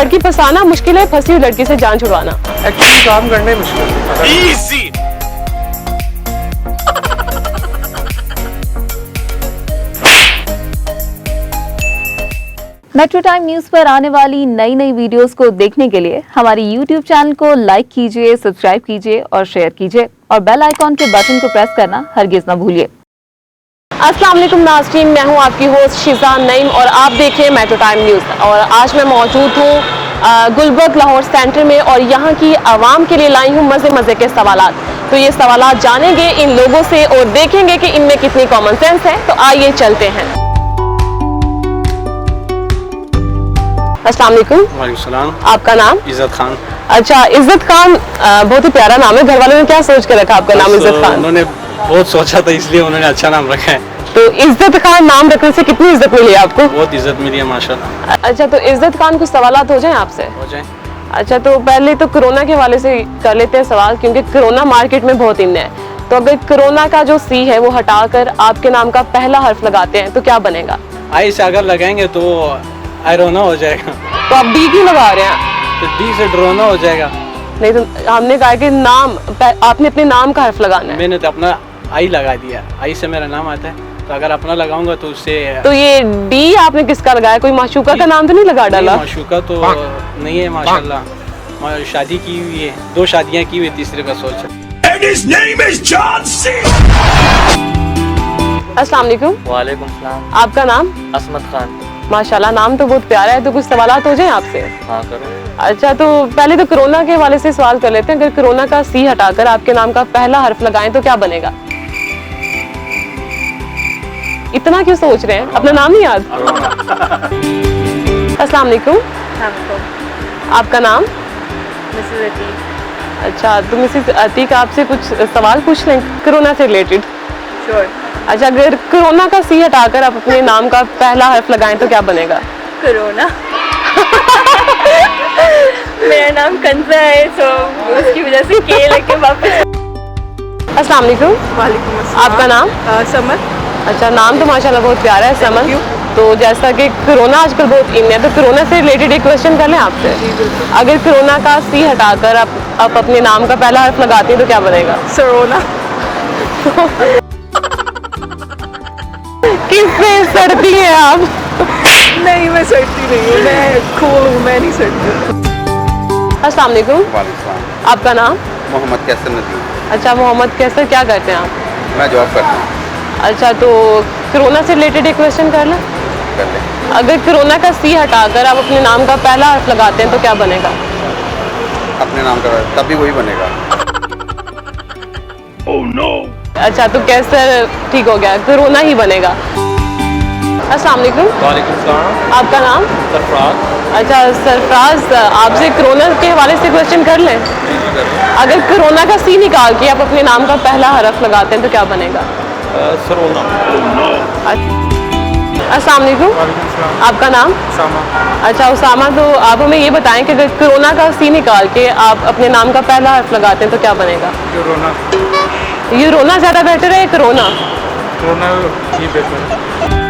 लड़की फंसाना मुश्किल है, फंसी हुई लड़की से जान छुड़वाना? एक्चुअली काम करने मुश्किल है। मेट्रो टाइम न्यूज पर आने वाली नई नई वीडियोस को देखने के लिए हमारी यूट्यूब चैनल को लाइक कीजिए, सब्सक्राइब कीजिए और शेयर कीजिए और बेल आइकॉन के बटन को प्रेस करना हरगिज न भूलिए। अस्सलाम वालेकुम नाज़रीन, मैं हूं आपकी होस्ट शिज़ा नईम और आप देख रहे हैं मेट्रो टाइम न्यूज़। और आज मैं मौजूद हूं गुलबर्ग लाहौर सेंटर में और यहां की आवाम के लिए लाई हूं मज़े मज़े के सवालात। तो ये सवालात जानेंगे इन लोगों से और देखेंगे कि इनमें कितनी कॉमन सेंस है। तो आइए चलते हैं। अस्सलाम वालेकुम। वालेकुम सलाम। आपका नाम? इज़्ज़त खान। अच्छा, इज़्ज़त खान बहुत ही प्यारा नाम है। घर वालों ने क्या सोच के रखा आपका नाम इज़्ज़त खान? उन्होंने बहुत सोचा था, इसलिए उन्होंने अच्छा नाम रखा है। तो इज़्ज़त खान नाम रखने से कितनी इज्जत मिली आपको? बहुत इज्जत मिली है माशाल्लाह। अच्छा, तो इज़्ज़त खान कुछ सवालात हो जाएं आपसे? हो जाए। अच्छा, तो पहले तो कोरोना के हवाले से कर लेते हैं सवाल, क्योंकि कोरोना मार्केट में बहुत इन है। तो अगर कोरोना का जो सी है वो हटाकर आपके नाम का पहला हर्फ लगाते हैं तो क्या बनेगा? आई से अगर लगाएंगे तो आयरोना हो जाएगा। तो आप डी क्यों लगा रहे हैं? तो डी से ड्रोना हो जाएगा। नहीं, तो हमने कहा कि नाम आपने अपने नाम का हर्फ लगाना है। मैंने तो अपना आई लगा दिया, आई से मेरा नाम आता है, तो अगर अपना लगाऊंगा तो उससे। तो ये डी आपने किसका लगाया? कोई माशूका का नाम तो नहीं लगा डाला? माशूका तो नहीं है माशाल्लाह, शादी की हुई है, 2 शादियां की हुई, तीसरे का सोच है। अस्सलाम वालेकुम। वालेकुम सलाम। आपका नाम? असमत खान। माशाल्लाह, नाम तो बहुत प्यारा है। तो कुछ सवालात हो जाएं आपसे? हाँ करो। अच्छा, तो पहले तो कोरोना के हवाले से सवाल कर लेते हैं। अगर कोरोना का सी हटाकर आपके नाम का पहला हर्फ लगाएं तो क्या बनेगा? इतना क्यों सोच रहे हैं? अपना नाम नहीं याद? अस्सलाम वालेकुम। आपका नाम? मिसेस अतीक। अच्छा, तो मिसेस अतीक आपसे कुछ सवाल पूछ लें कोरोना से रिलेटेड? श्योर। अच्छा, अगर कोरोना का सी हटाकर आप अपने नाम का पहला हर्फ लगाएं तो क्या बनेगा? कोरोना। मेरा नाम कंजा है, तो उसकी वजह से के लेके वापस। अस्सलाम वालेकुम। वालेकुम अस्सलाम। आपका नाम? समर। अच्छा, नाम तो माशाल्लाह बहुत प्यारा है, समन। तो जैसा कि कोरोना आजकल बहुत इन है, तो कोरोना से रिलेटेड एक क्वेश्चन कर लें आपसे। अगर कोरोना का सी हटाकर आप अपने नाम का पहला हर्फ लगाते हैं तो क्या बनेगा? सरोना। किससे सड़ती हैं आप? नहीं, मैं सड़ती नहीं हूँ, मैं कूल हूँ, मैं नहीं सड़ती। अस्सलाम वालेकुम। वालेकुम। आपका नाम? मोहम्मद कैसर नदीम। अच्छा, मोहम्मद कैसर, क्या करते हैं आप? मैं जॉब करता हूँ। अच्छा, तो कोरोना से रिलेटेड एक क्वेश्चन कर लें। कर लें। अगर कोरोना का सी हटाकर आप अपने नाम का पहला हर्फ लगाते हैं तो क्या बनेगा? अपने नाम का तब भी वही बनेगा। Oh no. अच्छा, तो कैसर ठीक हो गया, कोरोना ही बनेगा। अस्सलाम वालेकुम। वालेकुम सलाम। आपका नाम? सरफराज। अच्छा सरफराज, आपसे कोरोना के हवाले से क्वेश्चन कर लें। अगर कोरोना का सी निकाल के आप अपने नाम का पहला हर्फ लगाते हैं तो क्या बनेगा? सरोना। अस्सलाम वालेकुम। आपका नाम? उसामा। अच्छा उसामा, तो आप हमें ये बताएं कि अगर कोरोना का सी निकाल के आप अपने नाम का पहला हर्फ लगाते हैं तो क्या बनेगा? कोरोना। ये रोना ज़्यादा बेहतर है या कोरोना? कोरोना ही बेहतर है।